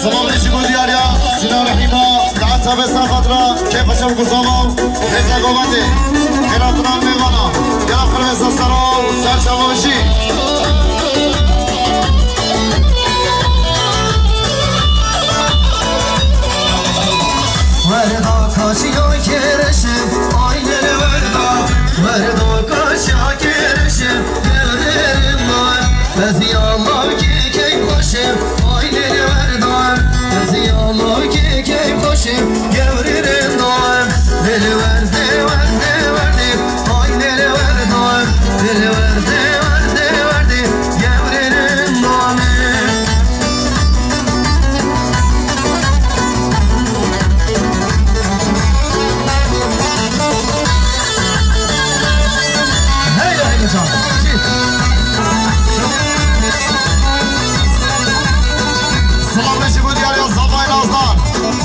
سلام علیکم دیاریا سینا رحیما دعوت به سخاطرا کیف شب گزاما رضا گوبنده خیراتنا میوانا گرا پرویز سرا سر شواشی وردا کاشیا کرشم آینه وردا کاشیا کرشم گردم من بزی الله کی خوشم آینه وردا بزی الله کی خوشم گردم من دل ورده آینه وردا دل ورده گردم من سلام علیکم دیاریا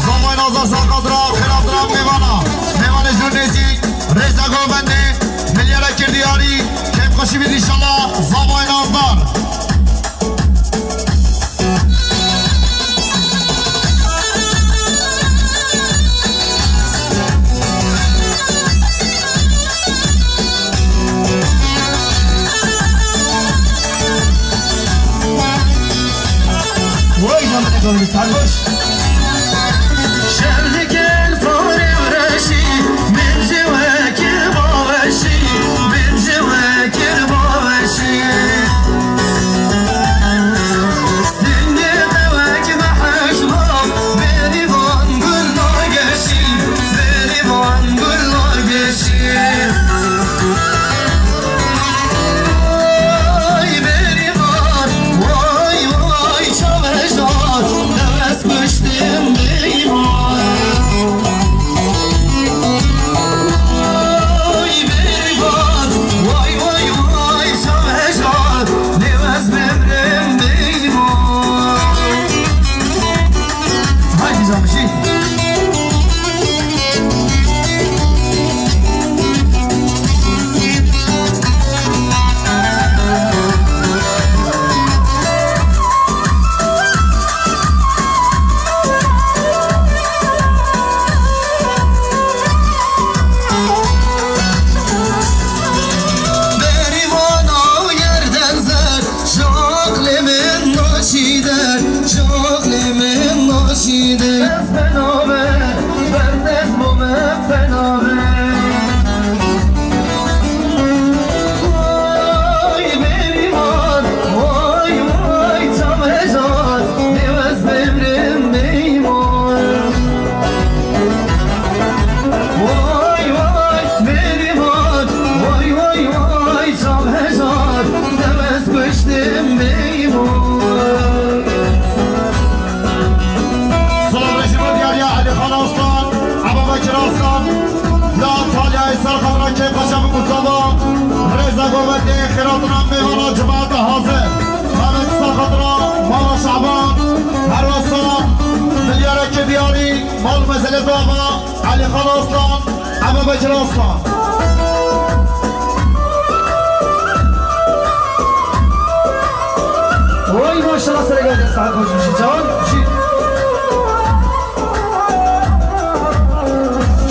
زمای نازدار سخاطرا خیراتنا میوانا میوان جورنیزی رضا گوبنده ملیاره کردیاری کیف خوشی بید انشالله زمای نازدار شردك الفوري ورشي من جواك البوشي من جواك البوشي سنة دواك محشمة بريفان قل قشي بريفان قل قشي رضا گوبنده خیراتنا میوانا جماعت حاضر حامد سخاطرا مالا شعبان هروسا ملیاره کدیاری مال مزل داغا علی خان اصلان ابا بکر اصلان وای ماشاءالله سر گرده ساعت خوش میشی جوان میشی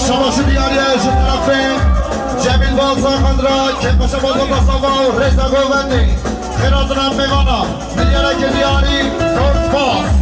شباش دیاری ایشون طرفه جمیل بازا خندرا که باشه بازا بساوا و رضا گوبنده خیراتنا میوانا ملیاره کدیاری سورس باس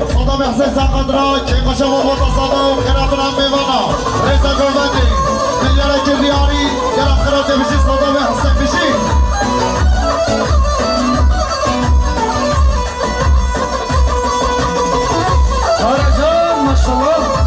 صدام احسن سخاطرا که قشم و متصابه و خیراتنا میوانا رضا گوبنده ملیاره کردیاری گرم خیرات بشی صدام احسن بشی آره جان ماشاءالله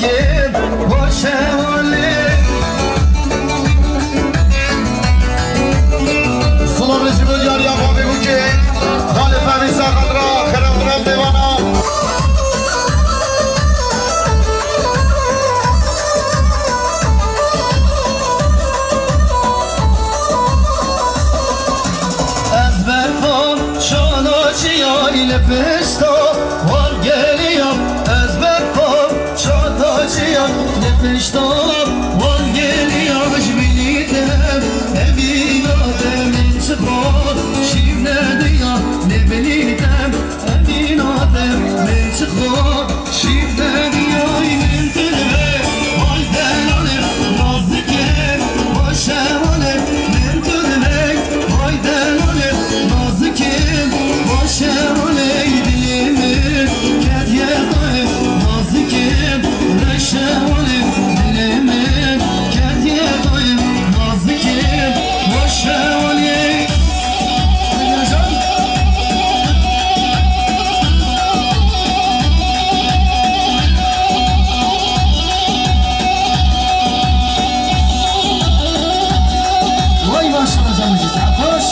نازکیم باشه ولی سلام رجی بود یاری آقا بگو که حال فهمی ساقت را خراب درم دیوانا از برفان شانا چیایی لپشتا وار گلیم از برفان شانا چیایی لپشتا وار گلیم جبینیدم امینادم این چخوار شیف ندیم نبینیدم امینادم این چخوار شیف ندیم این تلوه وای دلانه نازکه باشمانه من تلوه وای دلانه نازکه باشمانه دلیمه کدیه داره نازکه رشمانه دلیمه کدیه داره نازکه باشمانه وای ماشاءالله جان میشه سرخوش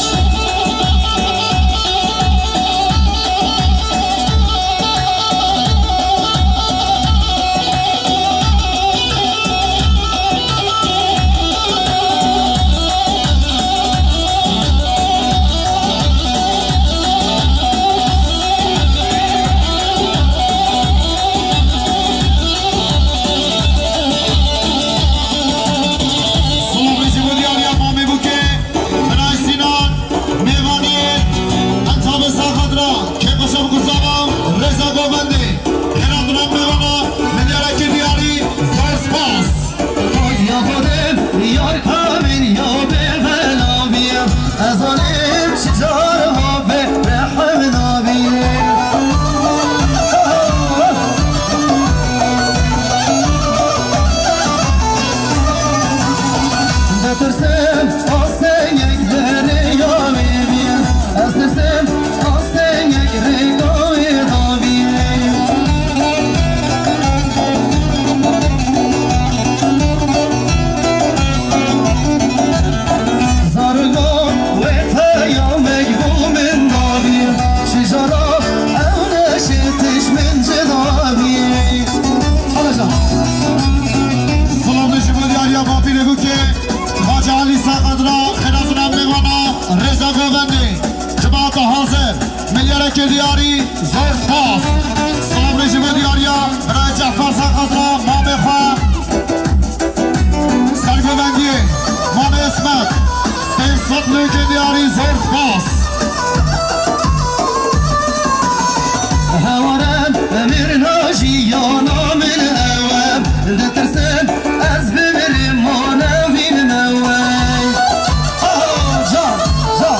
سلام رجی بود یاری آقا بگو که برای سینان میوانی انتاب ساقت را که باشم گزاوام رزا گوبنده خراب درم میوانا ملیاره که دیاری زار سپاس یا خودم یار کامین یا به فلابیم از آنیم چجارها به رحم نابیم نترسم آسته یک دریا ببین از ترسم آسته یک رگای نابیم زارگان و پیامک بومن نابیم شجارا اونشتش من جنابیم حالا جان سلام رجی بود یاری آقا بگو که خواجه علی ساقت را خراب درم میوانا رزا گوبنده جماعت حاضر ملیاره که دیاری زار سپاس سلام رجی بود یاری برای جعفر ساقت را ما بخواه سرگوبندی مام اسمت این صدنه که دیاری زار سپاس هوارم امیر ناجی یا نامن اوام نترسم از بمیریم ما نویم نوام جان جان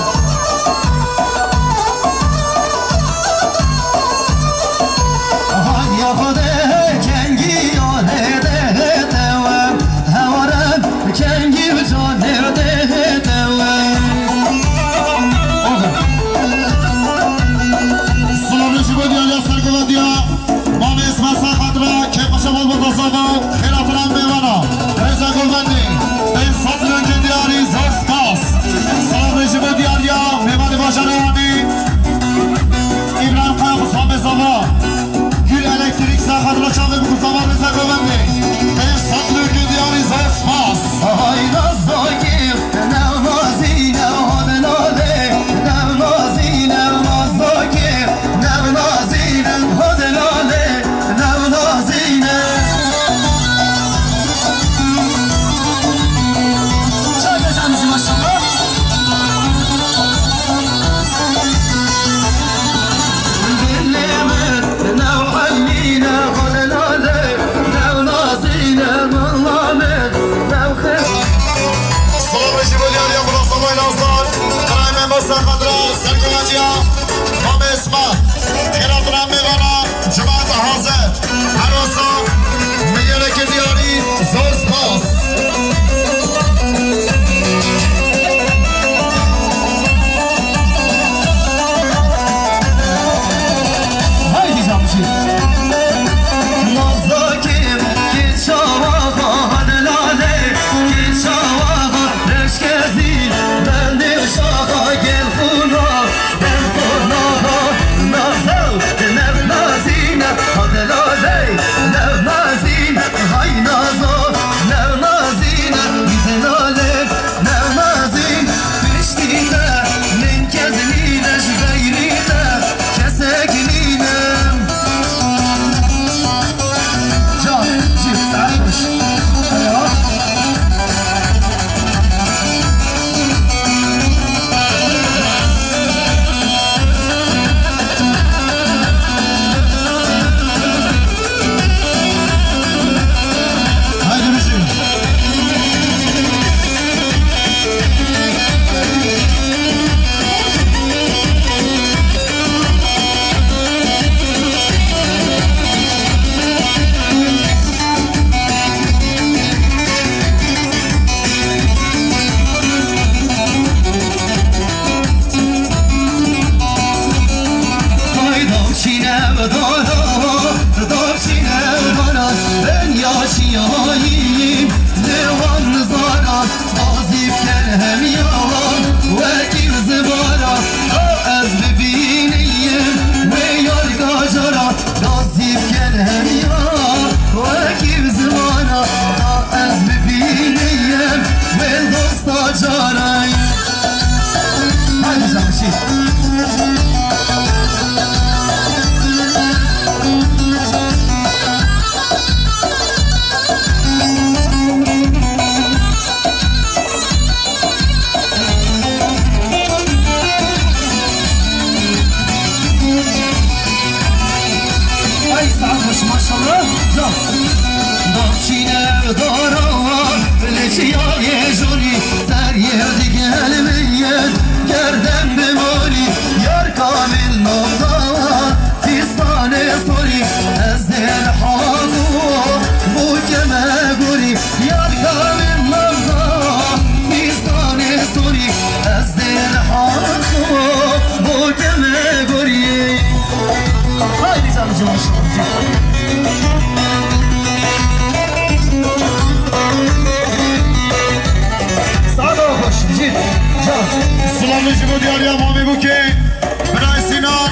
یا خوده کنگی یا هده دوام هوارم کنگی و جان هده دوام سلام رجی بود یاری سرگوبندی مام اسمت ساقت را خوش ماشالله جان دارچینه داران لچیای جوری سر یه گلمیت گردن بمالی یار کامل نامدار فیستان سوری از دل حاضو بو کمه گوری یار کامل نامدار فیستان سوری از دل حاضو بو کمه گوری haydi canım سعد خوش جید جان سلامی جبو دیاری امامی بو که برای سینان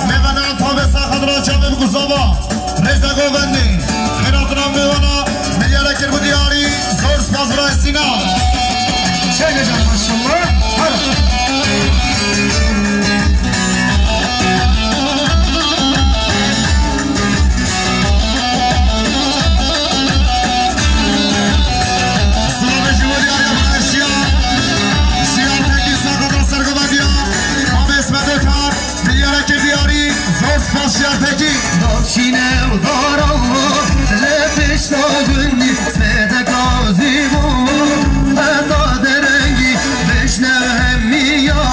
میونن تا به سخت را جمع بگذابا رزا گوبندی خیراتنا میوانا میلیاره کر بو دیاری زور سپاس برای سینان شایده جان ماشالله دارچینه و دارالله لفش تا گندی سمده گازی بود حتا درنگی بشنو همی یا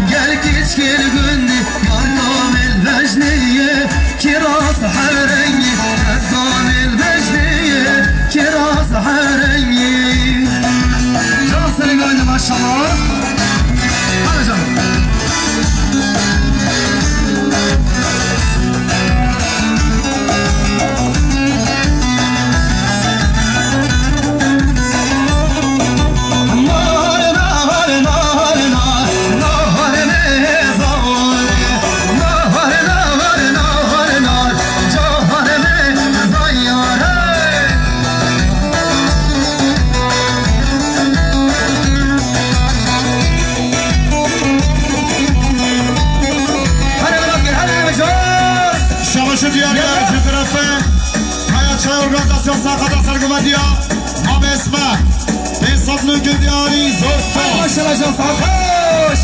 گل کچ کل گندی یار کامل بجنیه کراس حرنگی کامل بجنیه کراس حرنگی جان سری گنده ماشالله هنه جان نام اسمت حساب نگه دیاری زرستا ماشالله جان خوش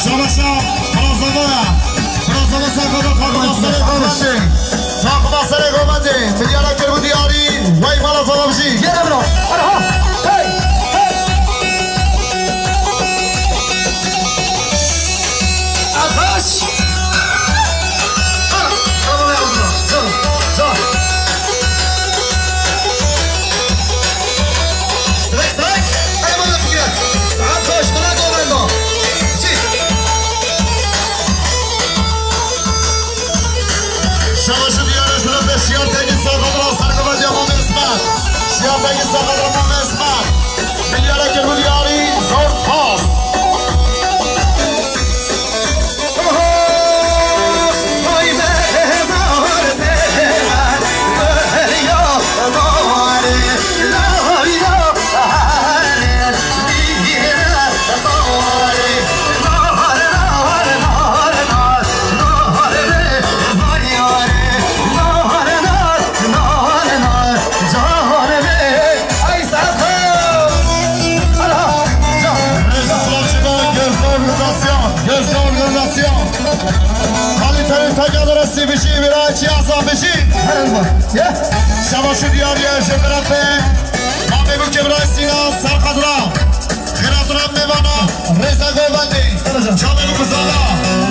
شباشا فرازاوا ساقادا ساقادا سر گومنده میلیاره کربو دیاری وی مالا زادا بشی یه نمرو ها هی آخوش شیافه ساقادا مام اسمت میلیاره کربو دیاری زور پاس درستی بشی برای چی اصاب بشی شباشو دیاریه شکرفه ما بگو که برای سینا سرقدرا خیراترم میوانا رزا گوبندی چا بگو بزالا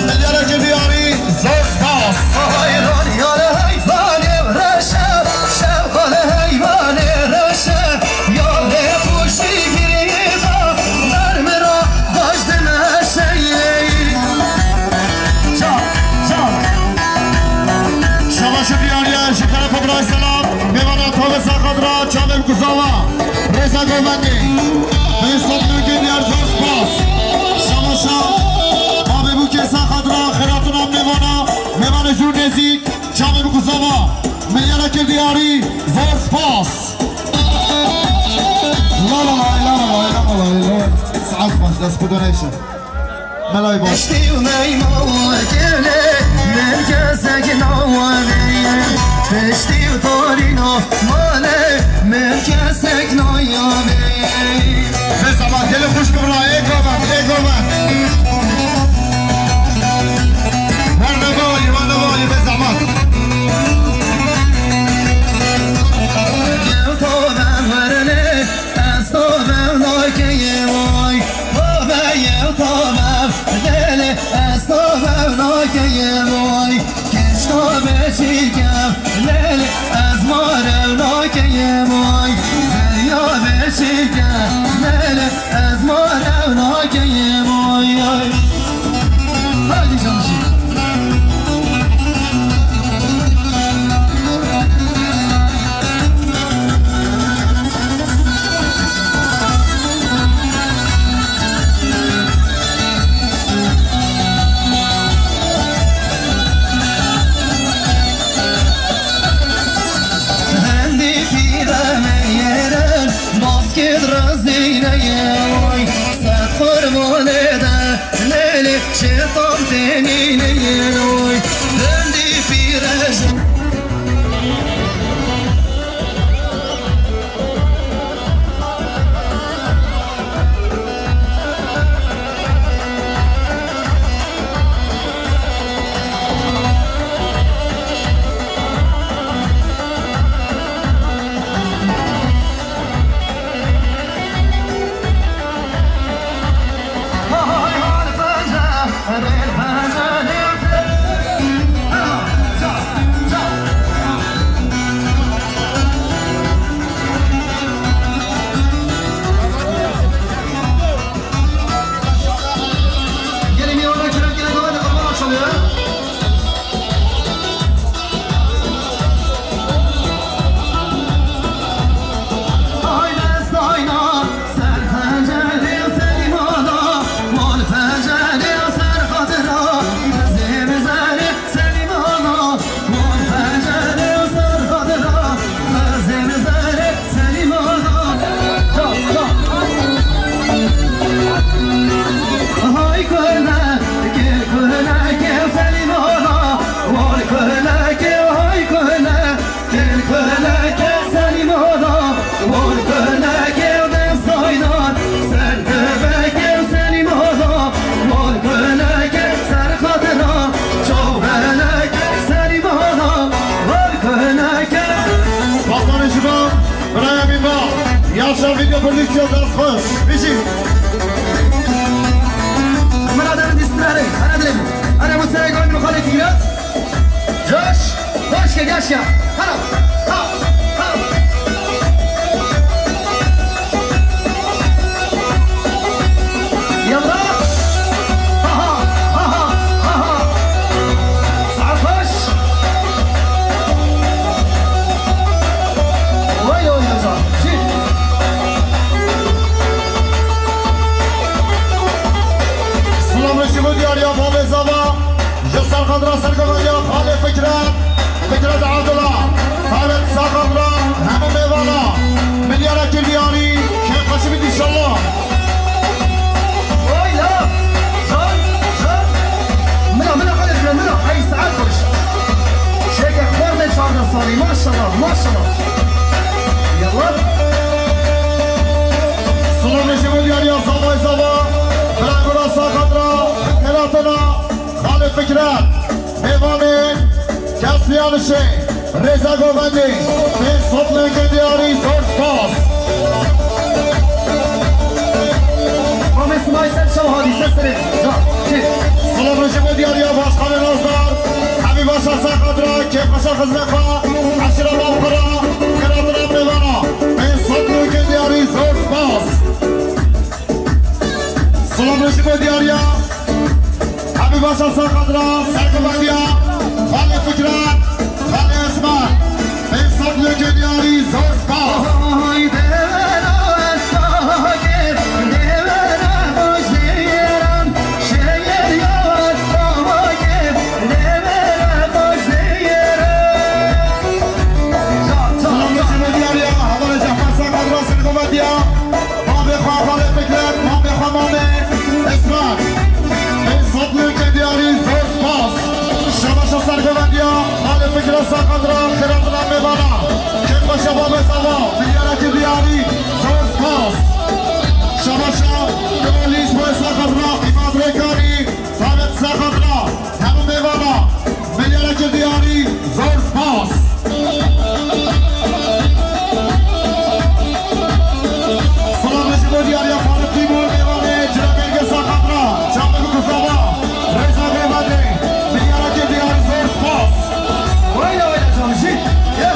میلیاره که دیاری زور سپاس حیران یال حیوان رشه شبال حیوان رشه یال پوشی گریبا مرم را داشت نشه شباشو دیاریه شکرفه برای سلام میوانا تا به سرقدرا چا بگو بزالا رزا گوبندی به حساب نگه دیار زور سپاس شباشا ما بگو که سرقدرا خیراترم میوانا جور نزید چا بگو بزالا میلیاره که دیاری زور سپاس لا سعاد باش دست بدونیشه ملای باش اشتی و میمون کله مرکزک نوانه اشتی و تارینا ماله مرکزک نایانه به زمان دل خوش کبرا ای گوبند ورنبالی به زمان كونديسيون درس خوش بيجي من هذا الاستمراري انا ادري انا مستعد اقول مخالف فينات جوش خوش كاشكا هلا يلا صعب خوش ويو يا زلمه سلام رشيد دياريا باب زبا جسر خضرا سرقمانيا خالد فكرة عبد الله خالد ساقطرا همو ميوانا مليارة كردياني كيف خشبت ان شاء الله ويلا زون منا خالد منا حي سعاد خوش شيك اخبار من شهر الصالي ما شاء الله يلا سلام رشيد دياريا زبا بلانگورا ساقطرا ملاتنا خالد فكرة ميواني كاسبيان الشيء رزا گوبندی من صبح کردیاری زور سپاس ما اسمای سر شواهدی سسترین سلام رشید دیاری باشخانه نازدار حبیب باشا ساقدرا که باشا خزمه خواه عشر بابقرا کراتنا میوانا من صبح کردیاری زور سپاس سلام رشید دیاری حبیب باشا ساقدرا سرگوبندیا خالی فکرات خالی اسمان من صبح کردیاری زور سپاس ساقدرا خیراتنا میبانا که شباب سوا میلیارد دیاری زور سپاس شباشا کمالیش باید ساقدرا ایماد ریکاری ثابت ساقدرا همون میبانا میلیارد دیاری زور سپاس سلام رشید دیاری خانه تیمور میبانه جنبیرگ ساقدرا چامل کسابا رزا گوبندی میلیارد دیاری زور سپاس ويلا جامشي يا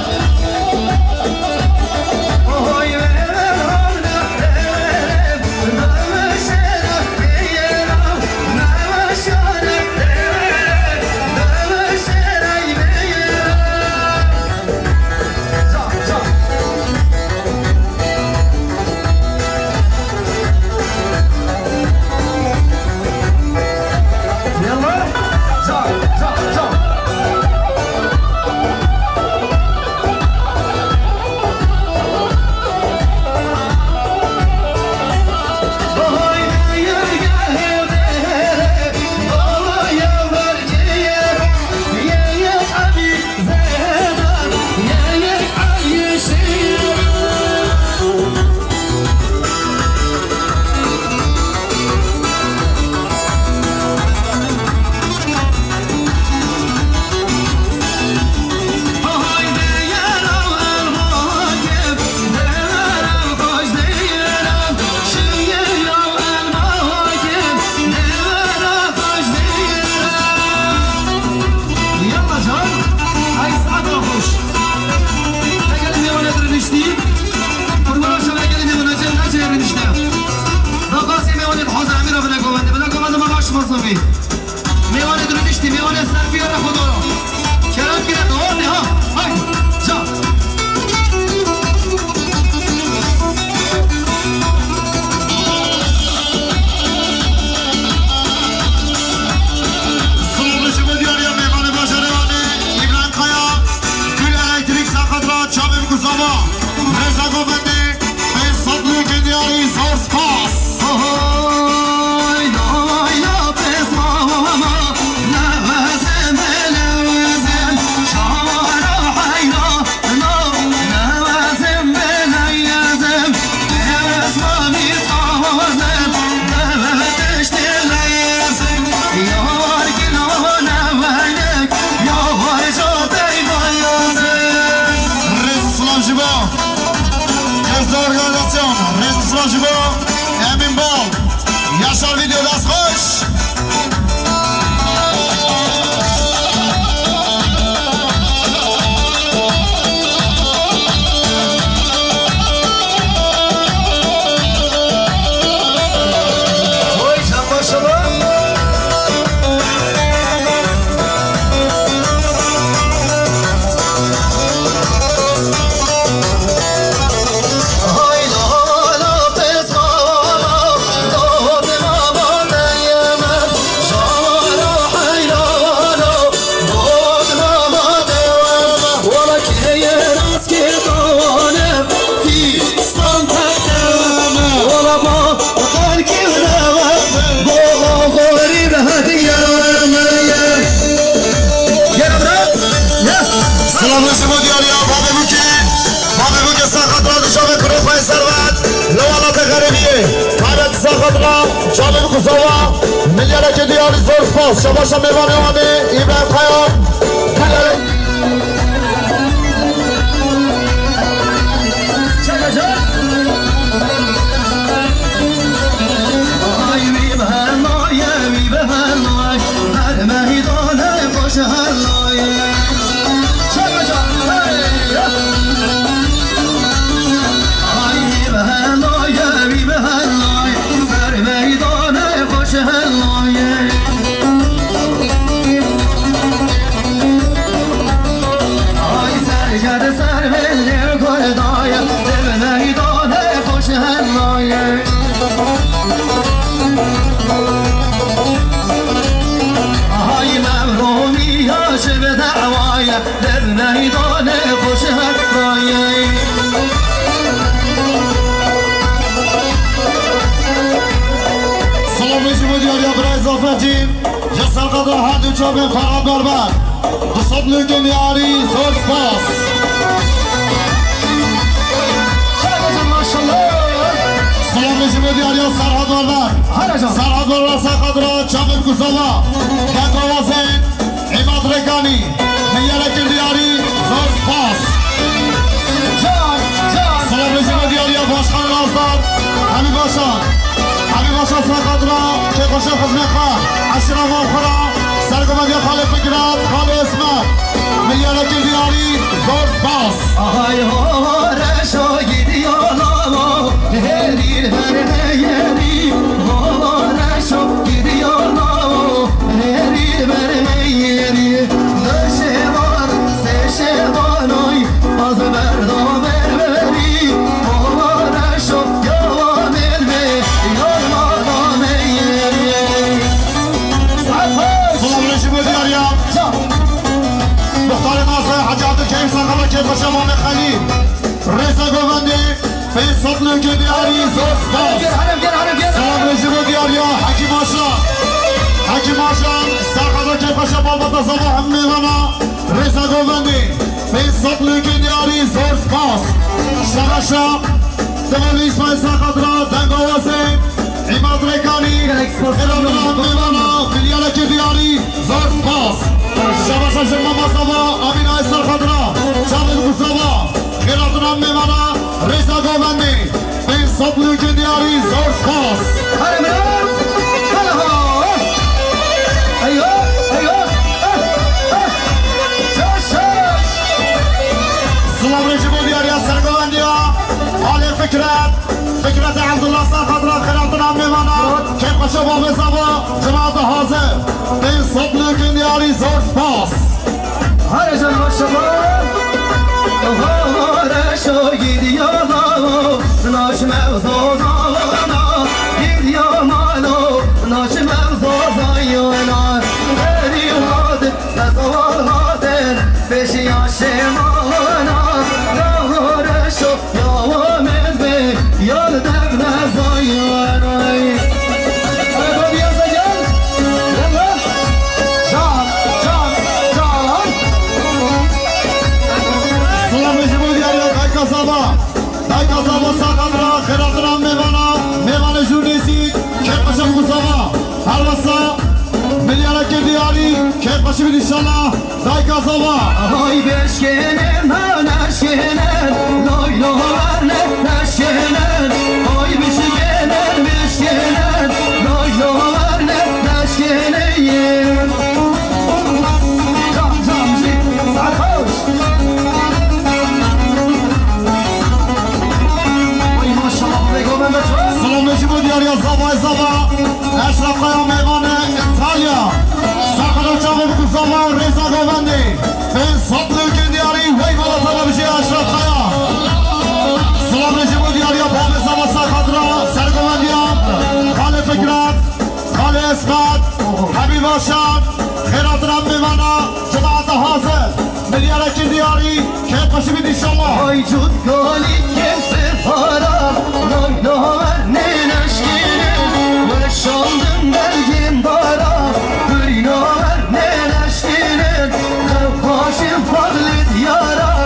راست که دوانم کیستان تکتم ولا با خلکی روم با آخوری رهدیم سلام شما دیاریا بابه بو که ساخت را دشاوه کنو پای سروت لوالات غریبیه قابل ساخت را شامل قصوا ملیاره که دیاری زور سپاس شباشا میوانه آمده ابراهیم خیام جسر قدر هدو چوبین فراد بربر قصد لگن یاری زور سپاس سلام نجم دیاری سرحد بربر سرحد بربر سرحد را چوبین کساوا گنگ آوازین عماد رکانی میارک دیاری زور سپاس سلام نجم دیاری باشخان رازدار همی باشان سرحد را که خوشه خزمه خواه اشراف آخرا سرگمه دیا خاله فکرات خاله اسمت میاره که دیاری زور سپاس آهای هارشا گیدی آلامو هریر برهیری هارشا گیدی آلامو هریر برهیری دشه بار سشه بانوی از بردا بربری هارشا یوان البی مختار ناصر حاج عبدالکریم سرخبر که باشه امام خلیل رضا گوبندی فیصد لوک دیاری زور سپاس سلام رژیم دیاریا حکیم آشرا سرخبر که باشه بابا تصابه هم میوانا رضا گوبندی فیصد لوک دیاری زور سپاس شبشا دمالی اسماعیل سرخبر را دنگ آوازه عماد رکانی خیران هم میوانا فیلیال که دیاری زور سپاس شباشا شما مصابا امین آی سرخدرا شامل قصابا خیراتون هم میمانا رضا گوبندی این صبلو که دیاری زور سپاس سلام رژیم دیاری از سرگوبندی ها حال فکرت عبدالله سرخدرا خیراتون هم میمانا که قشه با بزابا جماعت حاضر این صبلو که دیاری زور سپاس هر جان شباب هارشو گیدیانو ناش مغزوزانا گیدیانو ناش مغزوزایانا بری هاد تزوال هادن بشی آشمانا هارشو یوامد بی یاد دب نزایانای دای کاسابا ساقم را خیراتون هم میوان جورنیسی که قشم گوزابا هر وسا ملیاره که دیاری که قشم انشالله دای کاسابا آهای بشکنن ها نشکنن لای لورنه نشکنن آهای بشکنن لای لورنه نشکنن جام جی سرخوش سلام نشیبو دیاری زابا اشرف قیام میوان ایتالیا سرخدر چاوه بکوزابا رضا گوبندی این صدلو که دیاری وی بالا طلب بشه اشرف قیام سلام نشیبو دیاری باب زابا سرخدر سرگوبندی خاله فکرت خاله اسمت حبیب آشان خیرات رم میوانا جماعت حاضر مليارة كدياري كيف خوشی بید انشالله ای جود گالی کف پارم نایلار ننشکینم و شاندم belgim dara Gülünar neleşkinin Nefkaşim fadlit yara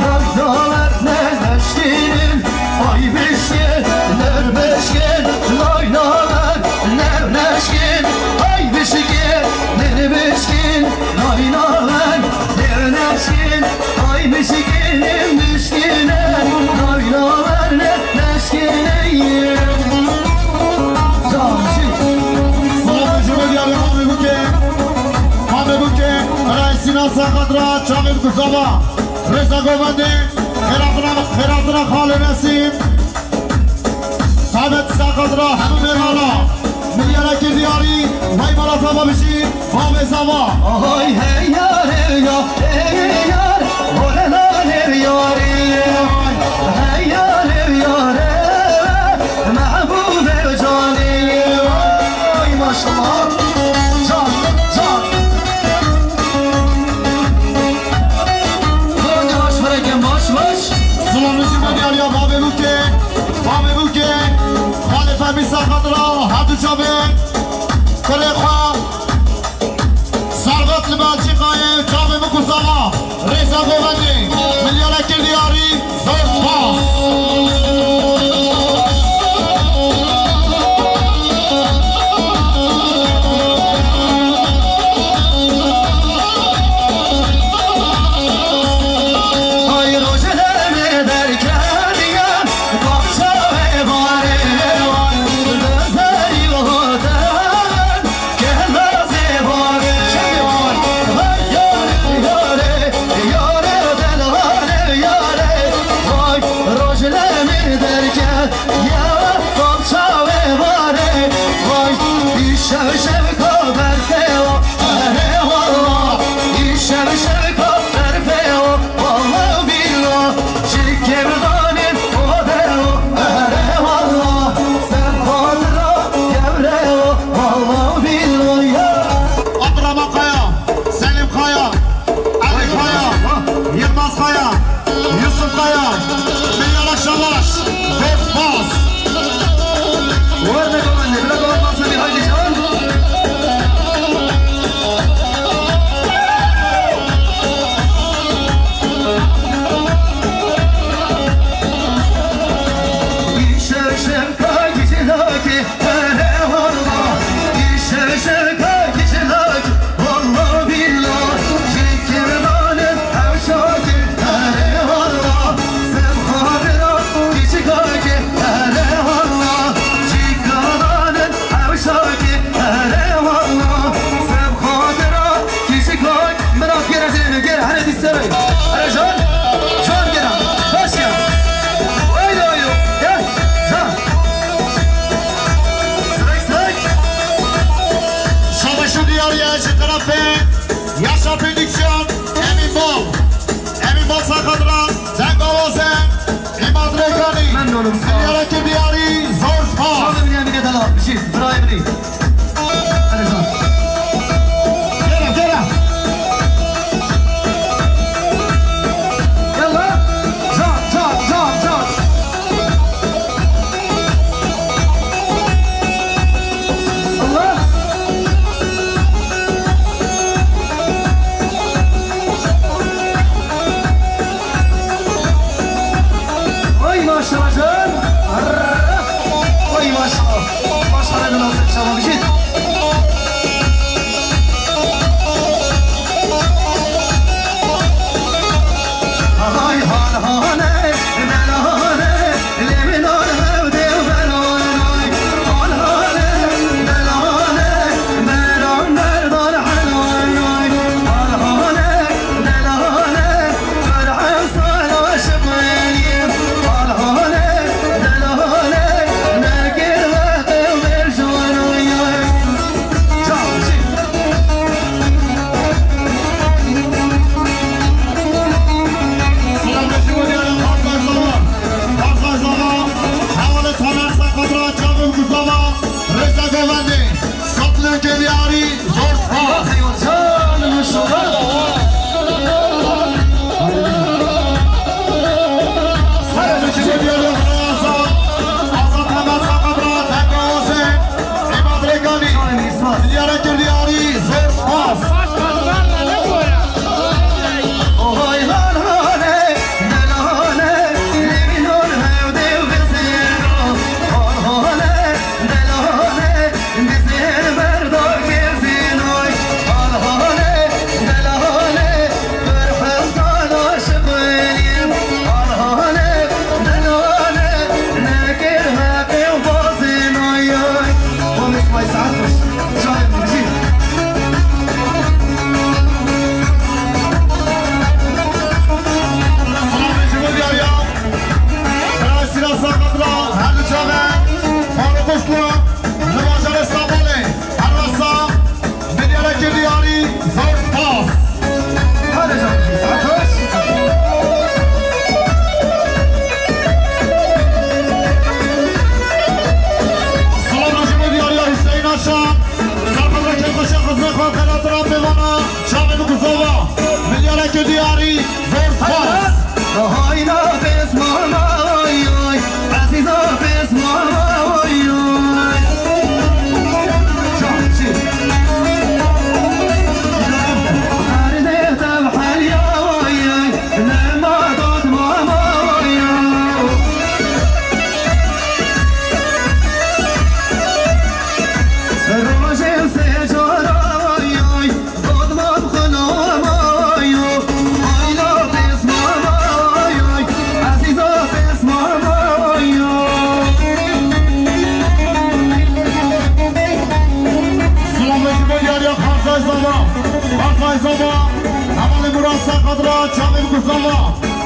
Naydalar neleşkinin Ay beşkin, nerbeşkin Naydalar nevleşkin Ay beşkin, nerbeşkin Naydalar nevleşkin Ay beşkinim beşkine Naydalar nevleşkine ساقطرا چاقید کسابا رزا گوبنده خیراتنا خال نسیم ثابت ساقطرا همه میرانا میلیارا که دیاری وای مالا تابا بشی بام ازاوا آهای هی یار هی یار بولنان هی یاری هی یار هی یار محبوب جانی وای ماشالله جان جان میسا خاطرا هاتو چابه کلی خواه سرغت لبالچی قایم چابه مکوس آقا ریزا گوبندی ملیاره کردیاری زور سپاس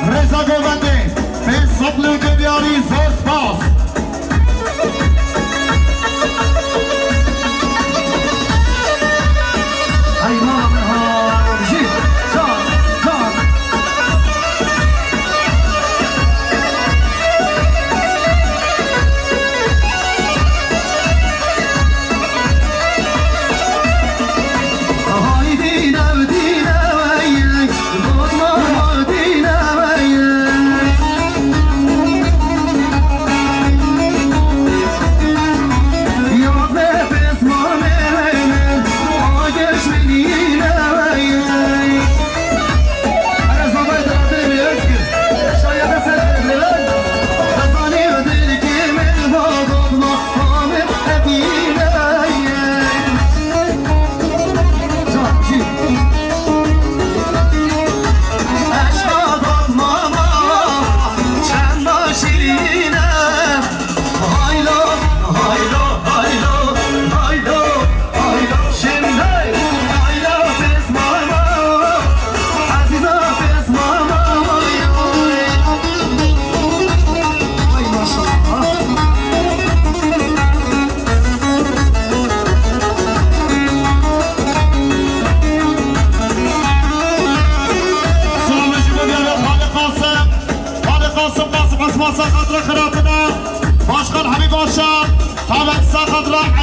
رضا گوونده به سطل گدیاری زور سپاس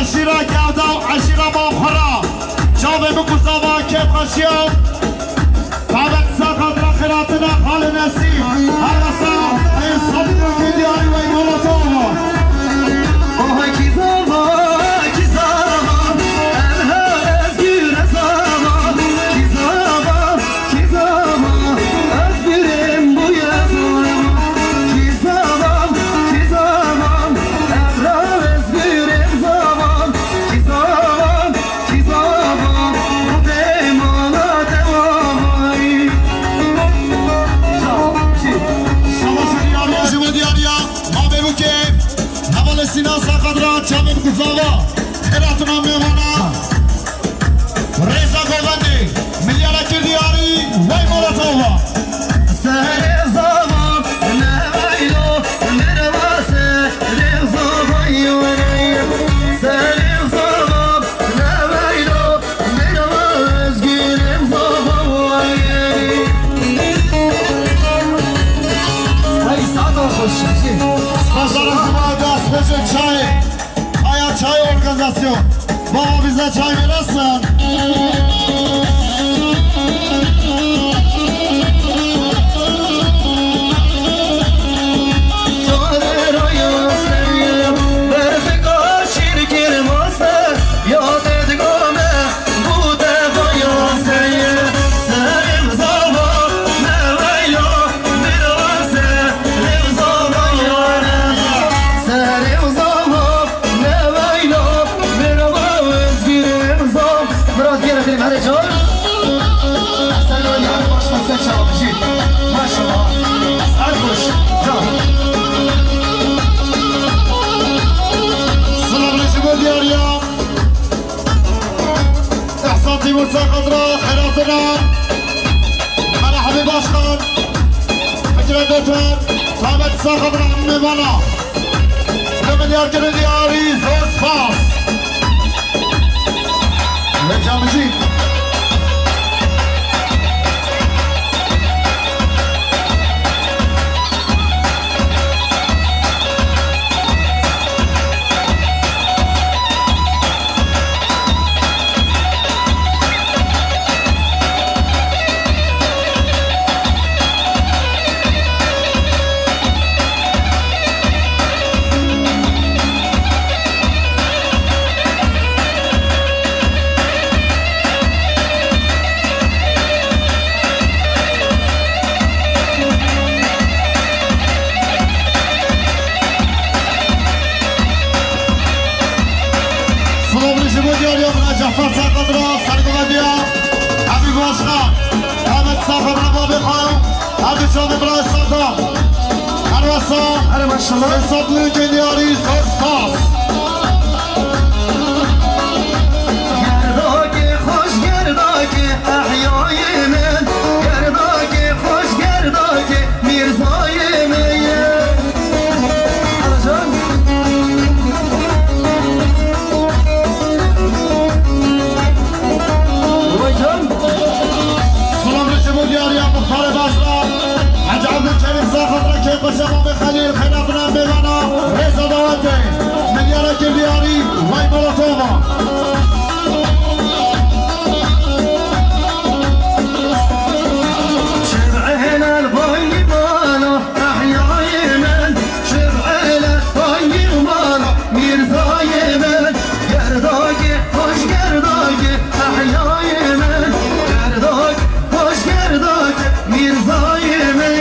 عشيرة قاعدة وعشيرة مؤخرة جابي بكوزاوا كيف خشيو تابت ساقط خيراتنا خالي نسيم هرسا يصبر الفيديو ويقولوا توبة اوه كيزاوا كيزاوا انا ازجر زاوا كيزاوا كيزاوا ازجرم بويا زاوا كيزاوا كيزاوا ابرا ازجرم زاوا كيزاوا كيزاوا وديمانا دواي شما دیاریا ما بگو که حوال سینا ساقدران چامه بکوزاوا خیراتنا میوانا رضا گوونده ملیارک دیاری وی مولتاوا سر زاوا نوایلو نرواسه رزاوا یونیم سر زاوا نوایلو نرواز گیرم زاوا ای سادا خوشی بازار شما دست بشه چای آیا چای ارگانیزاسیون با آویزه چای میرسن ساقدرا خیراتنا مرحبی باشخان فکر دوتر ثابت ساقدرا میوانا ملیارکر دیاری زور سپاس لجامجی محفظ ساقط را سرگوندیا حبیب باشقا حمد صاحب را بابی خواهم حبیب شاد برای سلطان هروسا هلا ماشاءالله حساب لوکن دیاری سوز پاس گرداگی خوش گرداگی احیای من گرداگی خوش گرداگی میرزای من مختار بسرا حج عبدالکریم ساخت را که قشمام خلیل خیراتنم بیوانا رزا دواته ملیاره که بیاری وی مولوتوما شبعهن الفاي مالا احياي من شبعهن الفاي مالا ميرزاي من گرداگی خوش گرداگی احیای من گرداگی خوش گرداگی میرزای من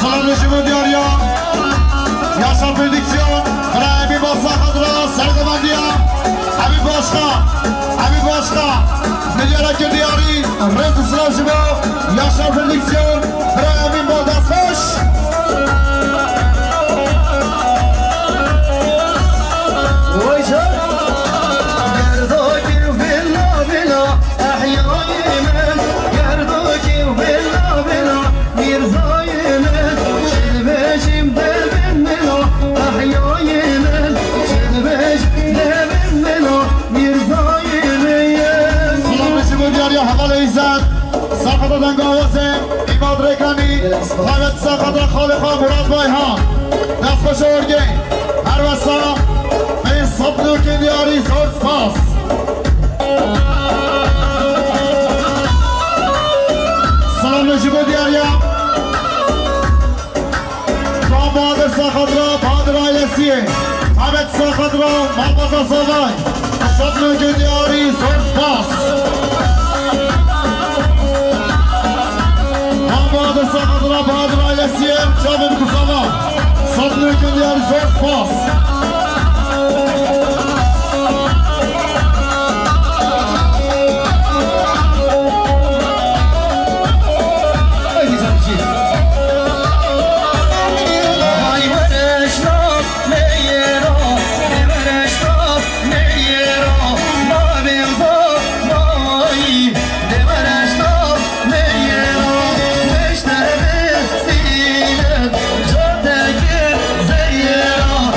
سلام رژیم دیاریا یاشار پردیکسیون برای حبیب ساخت را سرگوندیا حبیب باشقا ملیاره که دیاری رز سلام شما یاشار پردیکسیون برای حبیب با دست خوش گرداگی بلا بلا احیای من گرداگی بلا بلا میرزای من شلبشیم دبن ملا احیای من شلبش دبن ملا میرزای من سلام رژیم دیاریا حوال ایزد ساخت دنگاوزه ایماد ریکانی حمد ساخت خالقا مراد بایها دست خوش ارگی هر وسا این صبنو که دیاری زورز پاس سلام رژیم دیاریا جان بهادر ساخت را بهادر آیلسیه حمد ساخت را محمد ساوای صبنو که دیاری زورز پاس بهادر ساخت را بهادر آیلسیه جاوید کساوا صبنو که دیاری زورز پاس زيرا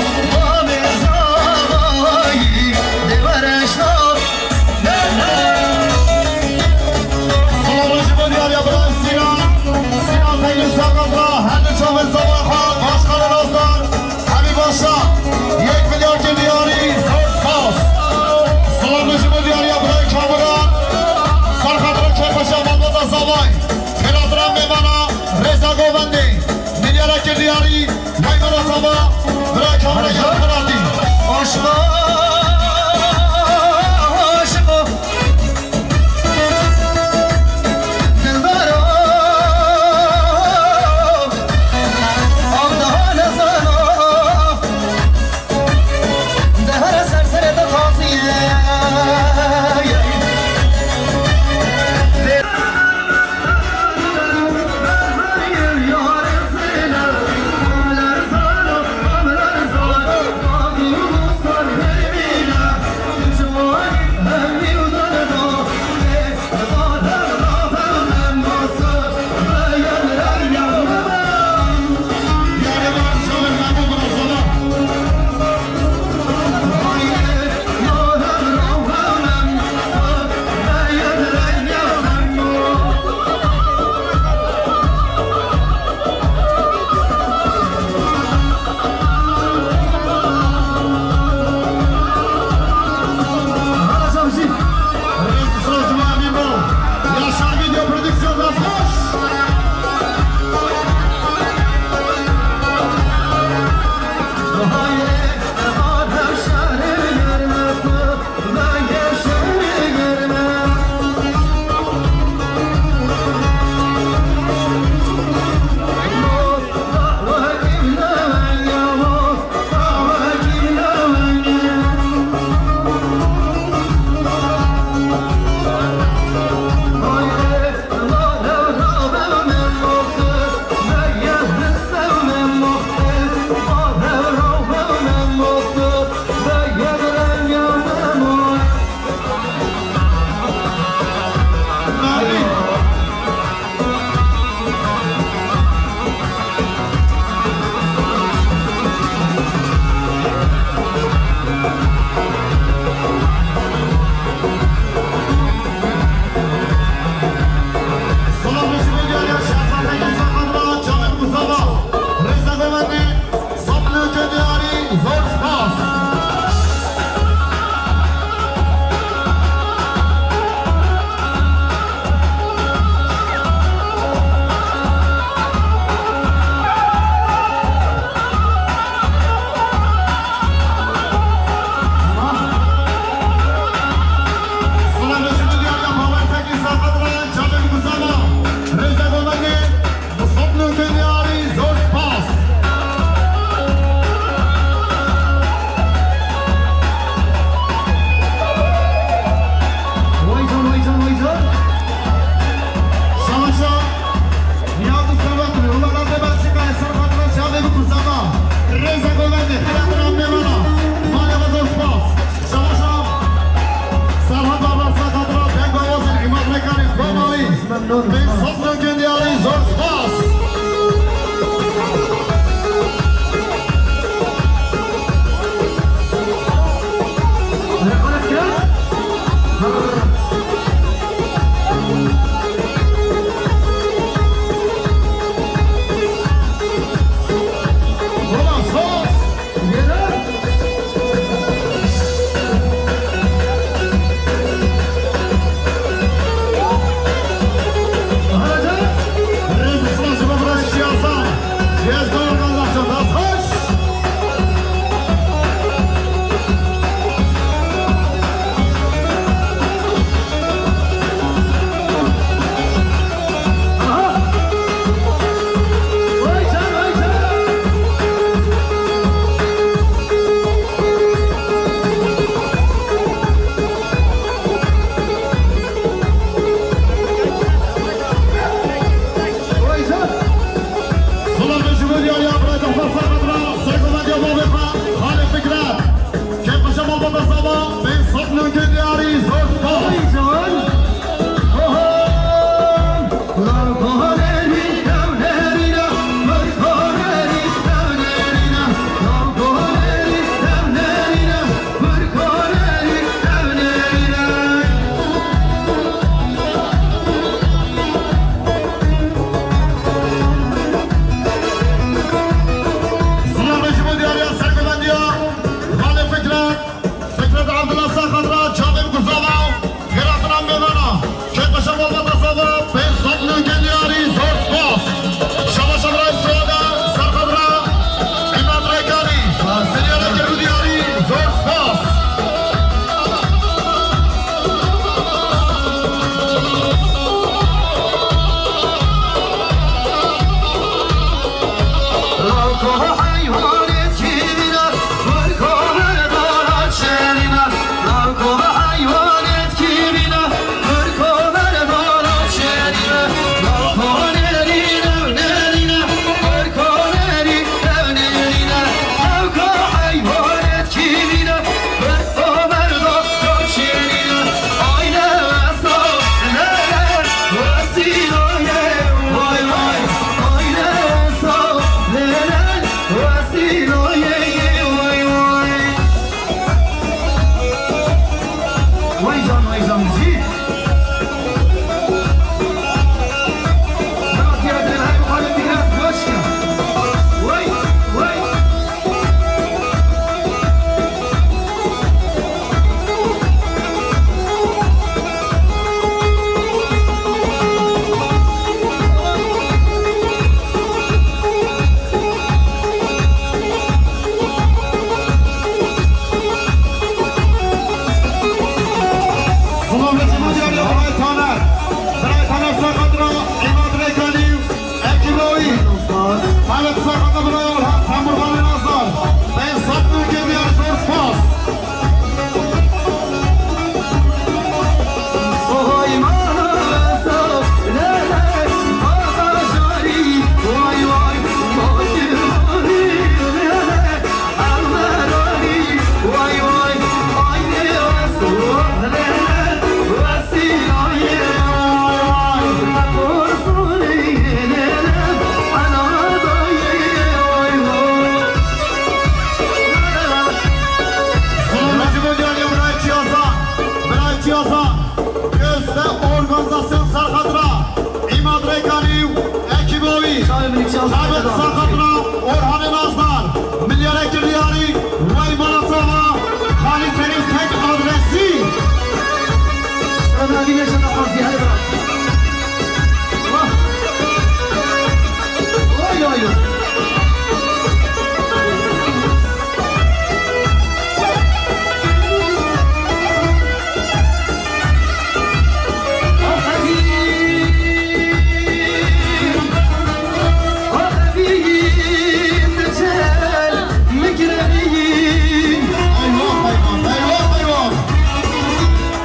من صدر جنديالي زور سباس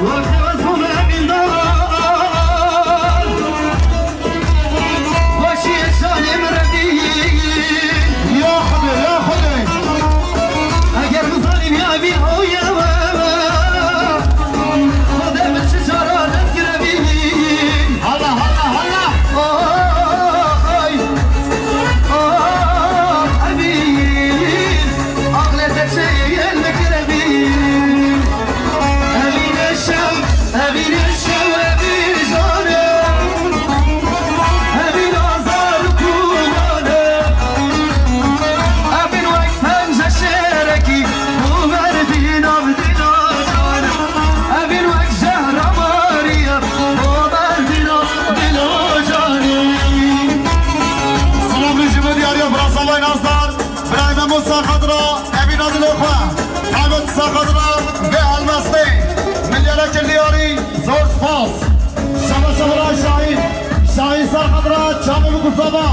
والحرس هم من دار ساقدرا به المسته ملیارک دیاری زور سپاس شما شما شاهین ساقدرا چامه بگذابا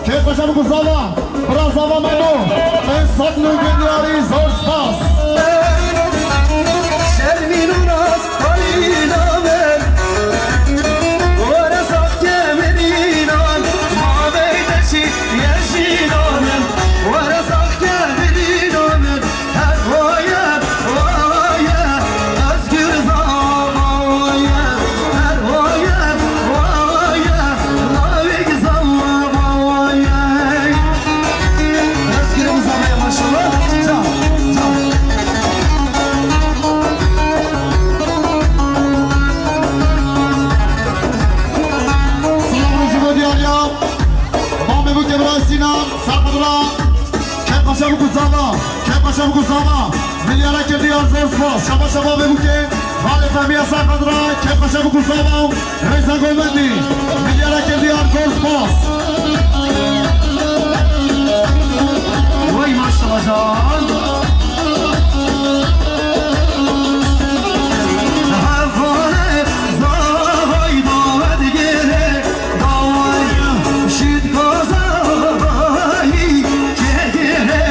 که بشه بگذابا برازابا منو این صد نوگه دیاری زور سپاس شرمین و ناز خالی نامن ورساق کمرینان ما بیدشی یشینانن ورساق کمرینانن هر وایم وایم از گرزام وایم هر وایم وایم ناویگ زام وایم از گرزام ماشالله شما گذارا میلیارد که دیار زور سپاس شما بگو که حال فهمی از سرقدرا که شما گذارا رئیس گلبندی میلیارد که دیار زور سپاس وای ماشالله جان هوای زای داود گره داوای شید کازایی که گره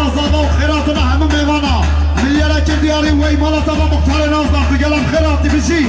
مالا زابا وخيراتنا همو ميوانا مليارة كردياري وي مالا تبا مختار نازدار تقلم خيراتي بشي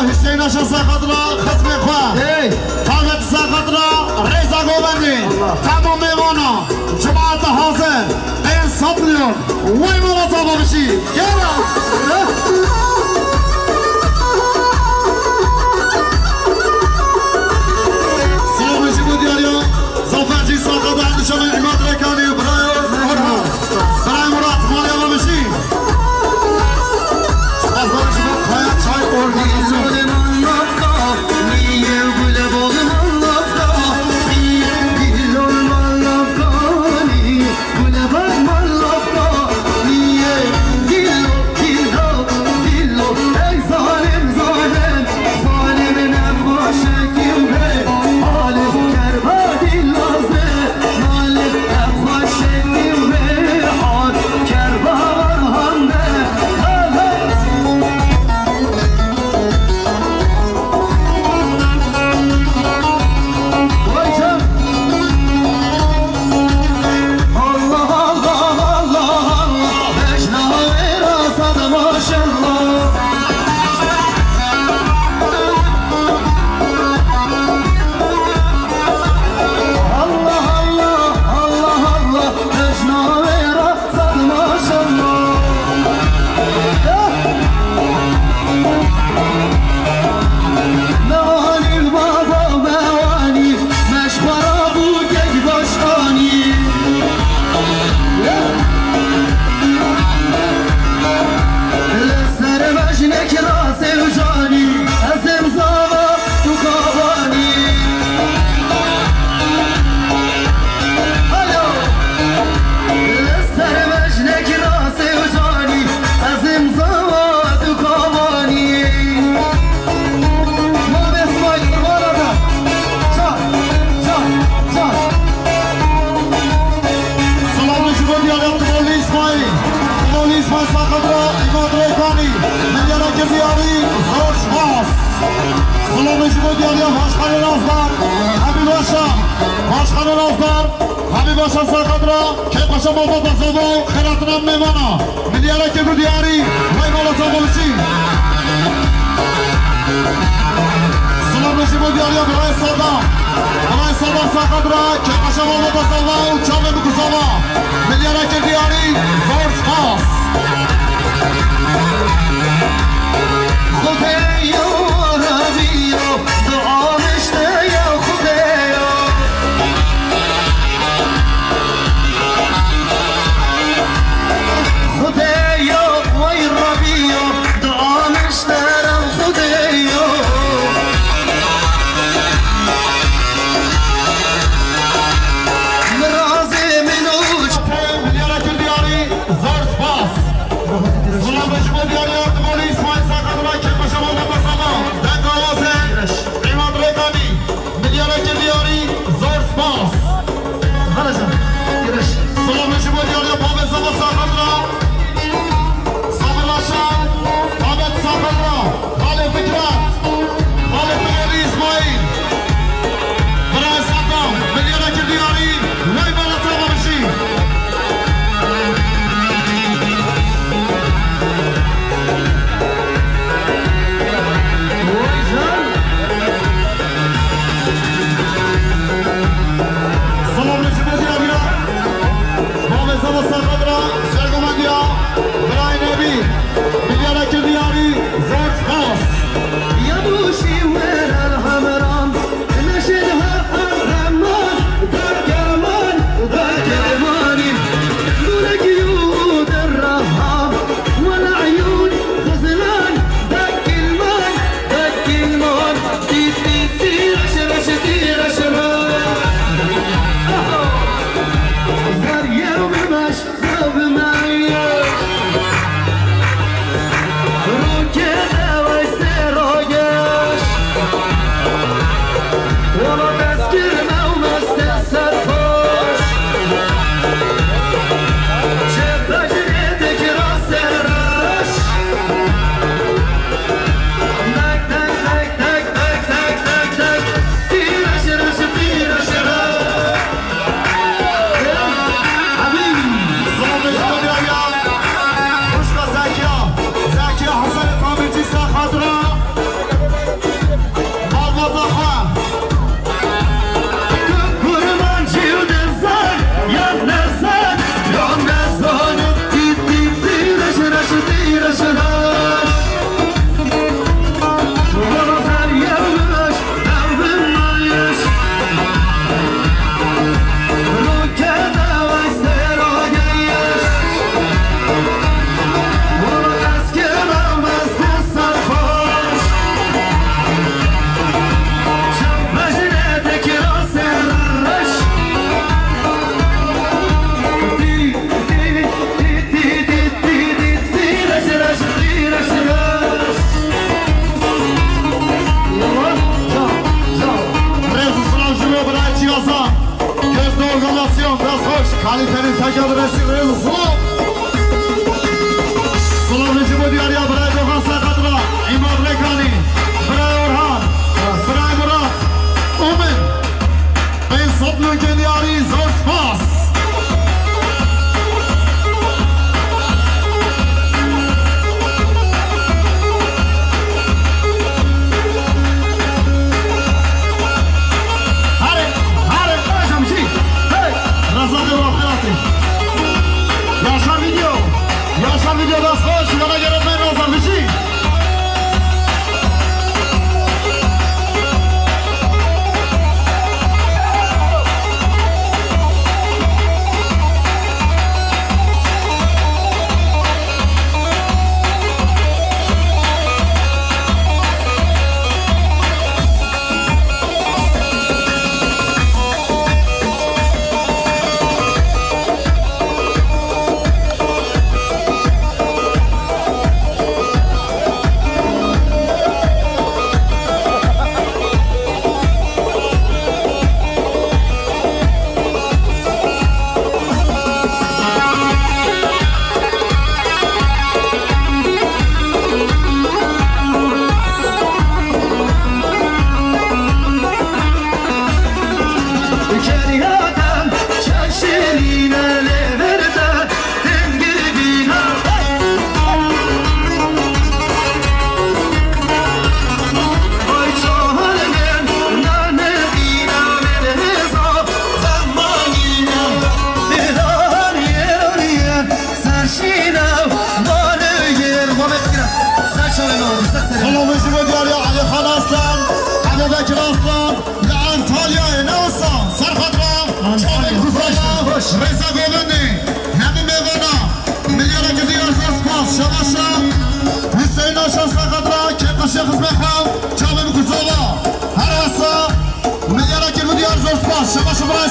حسین شاه خضرا خصم خواه فقط ساخضرا رضا گوبندی تمام میوانا جماعت حاضر این 100 میلیون وی مولا تابا بشی سلام بشی بود یاریا زفرجی ساخضرا اندشان اماد رکانی برای مراد مالیا بشی سپاسدار شما پایت چای اردی عشقان نازدار همین باشن ساقدرا که باشن بابا بزاوا خیراتنم میمانا ملیاره که رو دیاری وای بالا تا بلشی سلام نشی بود دیاری برای سادام ساقدرا که باشن بابا بزاوا و چاوه بکساوا ملیاره که دیاری زور سپاس خدایا ربیا دعا مشته یا خدایا خدایا وای ربیا دعا مشترم خدایا مرازي منوج ملیاره که دیاری زور سپاس سلام نشی بود دیاری آرتمانی اسماعیل ساقدرا که باشن بابا بزاوا دنگ آوازه ایمان ریدانی ملیاره که دیاری زور سپاس هلا جان يرش سلام نشی بود دیاری بابا بزاوا ساقدرا صابر لاشان حامد ساقدرا خالد فکرت خالد بگری اسماعیل برای ساقدام ملیاره که دیاری وی بالا تا باشی سلام نشی بود دیاری بابا بزاوا ساقدرا سرگومندیا برای نبی ملیاره که دیاری زور سپاس يا بوشي وين الهمران نشدها الرمان ذاك المان ذاك الماني دون قيود الرهاب والعيون خزلان ذاك المان تي تي تي رش تي رش زار يوم مش دوب معي روكنا ويستروجش وما تسكرنا وما استسرفوش شب رجلتك راس الرش تك تك تك تك تك تك تك تك تيرش رش تيرش حبيبي سلام نشی بود دیاری خوشقا زکیا حسن تامیرچی ساقدرا مالمادا خواه Kurban çiğde zar, yan nezar, yan nezar. Tit tit tiraş raş tiraş raş. Bana zar yavaş, kalbim mayış. Rokada vayster o geyiş. Bana esker almaz ne sarhoş. Mecnedeki raserraş Ti ti ti ti ti ti ti ti raş raş ti raş raş Yallah can Rezu sınav jüve برای چیازا göz de organizasyon biraz hoş kalitenin tek adresi Rezu sınav Sınav nişi bu diyarıya برای Doğan Saqadra İmad Rekani برای Orhan برای Murat Umin Ben Sopnun ki diyarı zor spas Hadi Şamşi Hey Razade Vakıatı Yaşa باش باش باش براي